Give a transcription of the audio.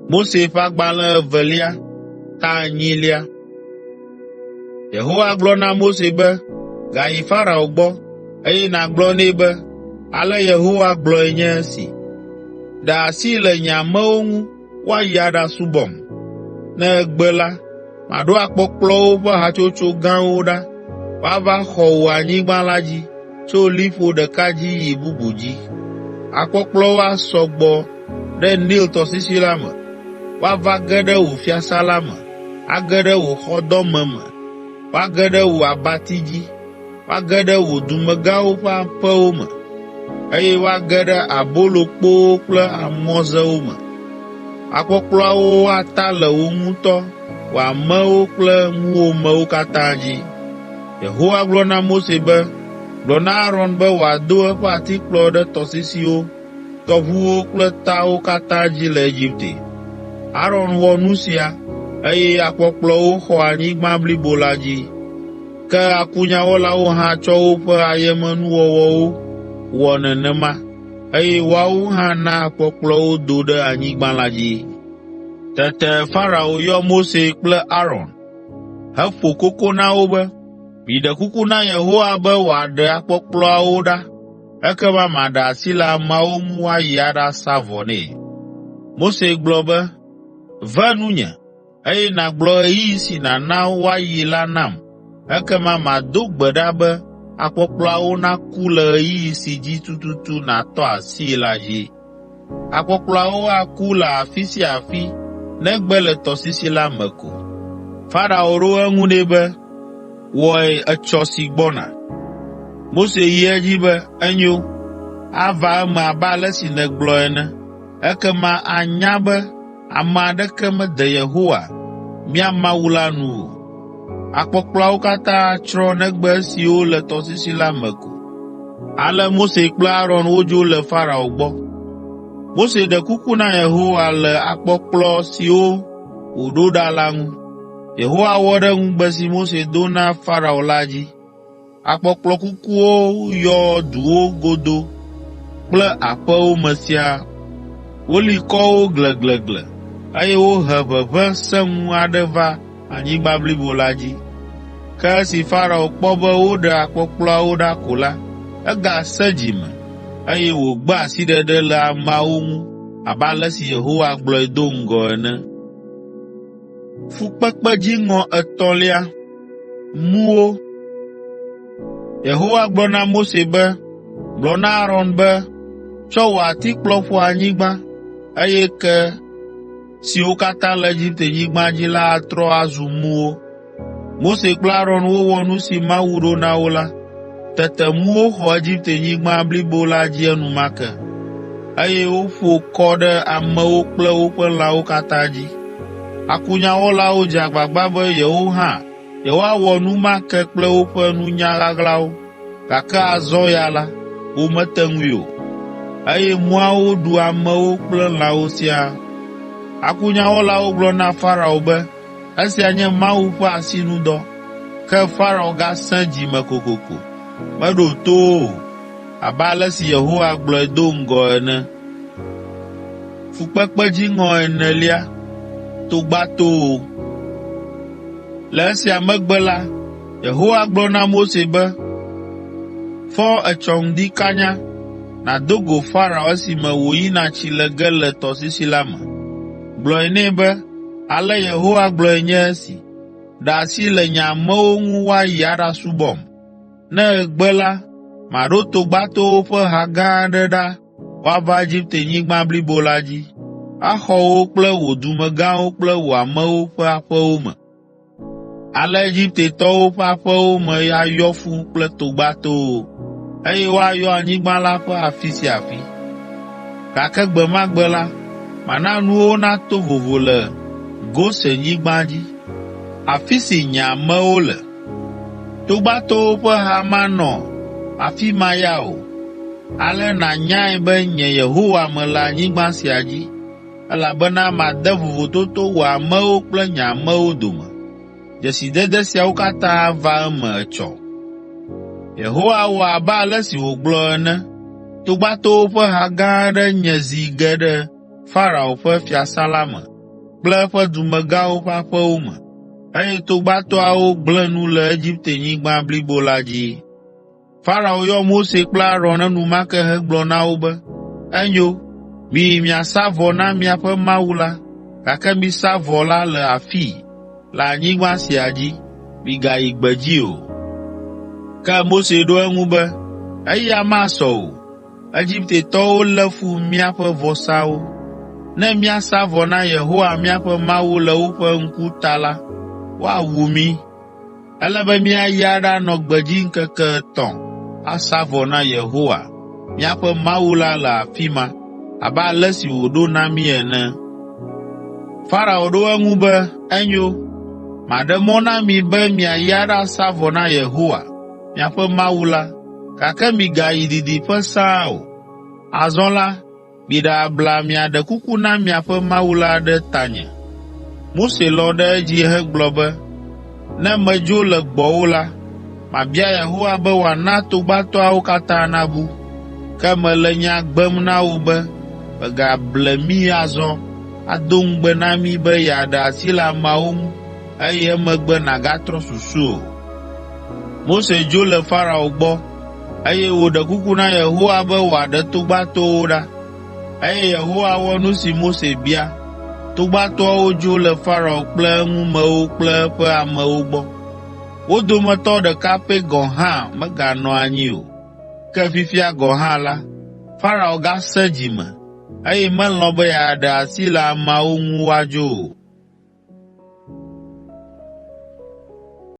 Mose ƒe agbalẽ 2 ta 8. Yehowa gblɔ na Mose be, gayi Farao gbɔ, eye nàgblɔ nɛ be, ale Yehowa gblɔe nye esi. Ɖe asi le nye amewo ŋu woayi aɖasubɔm. Ne egbe la, maɖo akpɔkplɔwo ƒe hatsotso gãwo ɖa, woava xɔ wò anyigba la dzi, tso liƒo ɖeka dzi yi bubu dzi. Akpɔkplɔwo asɔ gbɔ ɖe Nil tɔsisi la me, woava ge ɖe wò fiasã la me, age ɖe wò xɔdɔme me, woage ɖe wò abati dzi, woage ɖe wò dumegãwo ƒe aƒewo me, eye woage ɖe abolokpowo kple amɔzewo me. Akpɔkplɔawo ata le wo ŋutɔ, wò amewo kple ŋuwòmewo katã dzi. Yehowa gblɔ na Mose be, gblɔ na Aron be wòado eƒe atikplɔ ɖe tɔsisiwo, tɔʋuwo kple tawo katã dzi le Egipte. Aron wɔ nu sia, eye akpɔkplɔwo xɔ anyigba blibo la dzi. Ke akunyawɔlawo hã tsɔ woƒe ayemenuwɔwɔwo wɔ nenema, eye woawo hã na akpɔkplɔwo do ɖe anyigba la dzi. Tete Farao yɔ Mose kple Aron heƒo koko na wo be, miɖe kuku na Yehowa be wòaɖe akpɔkplɔawo ɖa, ekema maɖe asi le ameawo ŋu woayi aɖasa vɔ nɛ. Mose gblɔ be, ve nunye, eye nàgblɔ ɣeyiɣi si nàna woayi la nam, ekema mado gbe ɖa be akpɔkplɔawo naku le ɣeyiɣi si dzi tututu nàtɔ asii la dzi. Akpɔkplɔawo aku le afi sia afi negbe le tɔsisi la me ko. Farao ɖo eŋu nɛ be, wɔe etsɔ si gbɔna. Mose yi edzi be, enyo, ava eme abe ale si nègblɔ ene, ekema anya be ame aɖeke mede Yehowa, mía Mawu la nu o. Akpɔkplɔawo katã atsrɔ̃ negbe esiwo le tɔsisi la me ko. Ale Mose kple Aron wodzo le Farao gbɔ. Mose ɖe kuku na Yehowa le akpɔkplɔ siwo wòɖo ɖa la ŋu. Yehowa wɔ ɖe ŋugbe si Mose do na Farao la dzi. Akpɔkplɔ kukuwo yɔ duwo godo kple aƒewo me siaa. Woli kɔ wo gleglegle, eye wohe ʋeʋẽ sẽŋu aɖe va anyigba blibo la dzi. Ke esi Farao kpɔ be woɖe akpɔkplɔawo ɖa ko la, egasẽ dzi me, eye wògbe asiɖeɖe le ameawo ŋu abe ale si Yehowa gblɔe do ŋgɔ ene. Fukpekpe dziŋɔ 3. Muwo. Yehowa gblɔ na Mose be, gblɔ na Aron be, tsɔ wò atikplɔ ƒo anyigba, eye ke siwo katã le Egiptenyigba dzi la atrɔ azu muwo. Mose kple Aron wowɔ nu si Mawu ɖo na wo la. Tete muwo xɔ Egiptenyigba blibo la dzi enumake, eye woƒo kɔ ɖe amewo kple woƒe lãwo katã dzi. Akunyawɔlawo dze agbagba be yewo hã yewoawɔ nu ma ke kple woƒe nunya ɣaɣlawo, gake azɔ ya la, womete ŋui o, eye muawo ɖu amewo kple lãwo siaa. Akunyawɔlawo gblɔ na Farao be, esia nye Mawu ƒe asinudɔ, ke Farao gasẽ dzi me kokoko, meɖo to o, abe ale si Yehowa gblɔe do ŋgɔ ene. Fukpekpe dziŋɔ 4. Togbatowo. Le esia megbe la, Yehowa gblɔ na Mose be, fɔ etsɔ ŋdi kanya, nàdo go Farao esime wòyina tsi le ge le tɔsisi la me. Gblɔe nɛ be, ale Yehowa gblɔe nye esi, ɖe asi le nye amewo ŋu woayi aɖasubɔm. Ne egbe la, maɖo togbatowo ƒe ha gã aɖe ɖa woava Egiptenyigba blibo la dzi, axɔ wo kple wò dumegãwo kple wò amewo ƒe aƒewo me. Ale Egiptetɔwo ƒe aƒewo me ayɔ fũu kple togbatowo, eye woayɔ anyigba la ƒe afi sia afi. Gake gbe ma gbe la, mana nuwo nato vovo le Gosenyigba dzi, afi si nye amewo le. Togbatowo ƒe ha manɔ afi ma ya o. Ale nànyae be nye Yehowa mele anyigba sia dzi, elabena made vovototo wò amewo kple nye amewo dome. Dzesidede siawo katã ava eme etsɔ. Yehowa wɔ abe ale si wògblɔ ene. Togbatowo ƒe ha gã aɖe nye zi ge ɖe Farao ƒe fiasã la me, kple eƒe dumegãwo ƒe aƒewo me, eye togbatoawo gblẽ nu le Egiptenyigba blibo la dzi. Farao yɔ Mose kple Aron enumake hegblɔ na wo be, enyo, miyi miasa vɔ na miaƒe Mawu la, gake misa vɔ la le afii, le anyigba sia dzi, migayi gbedzi o. Ke Mose ɖo eŋu be, eya masɔ o, Egiptetɔwo lé fu míaƒe vɔsawo. Ne míasa vɔ na Yehowa míaƒe Mawu le woƒe ŋkuta la, woawu mí. Ele be míayi aɖanɔ gbedzi ŋkeke 3 asa vɔ na Yehowa míaƒe Mawu la le afi ma, abe ale si wòɖo na mí ene. Farao ɖo eŋu be, enyo, maɖe mɔ na mi be miayi aɖasa vɔ na Yehowa miaƒe Mawu la, gake migayi didiƒe sãa o. Azɔ la, miɖe abla miaɖe kuku na miaƒe Mawu la ɖe tanye. Mose lɔ̃ ɖe edzi hegblɔ be, ne medzo le gbɔwò la, mabia Yehowa be wòana togbatoawo katã nabu. Ke mele nya gbem na wò be, megable mí azɔ, ado ŋugbe na mí be yeaɖe asi le ameawo ŋu, eye emegbe nàgatrɔ susu o. Mose dzo le Farao gbɔ, eye wòɖe kuku na Yehowa be wòaɖe togbatowo ɖa. Eye Yehowa wɔ nu si Mose bia. Togbatoawo dzo le Farao kple eŋumewo kple eƒe amewo gbɔ. Wo dometɔ ɖeka pɛ gɔ̃ hã meganɔ anyi o. Ke fifia gɔ̃ hã la, Farao gasẽ dzi me, eye melɔ̃ be yeaɖe asi le ameawo ŋu woadzo o.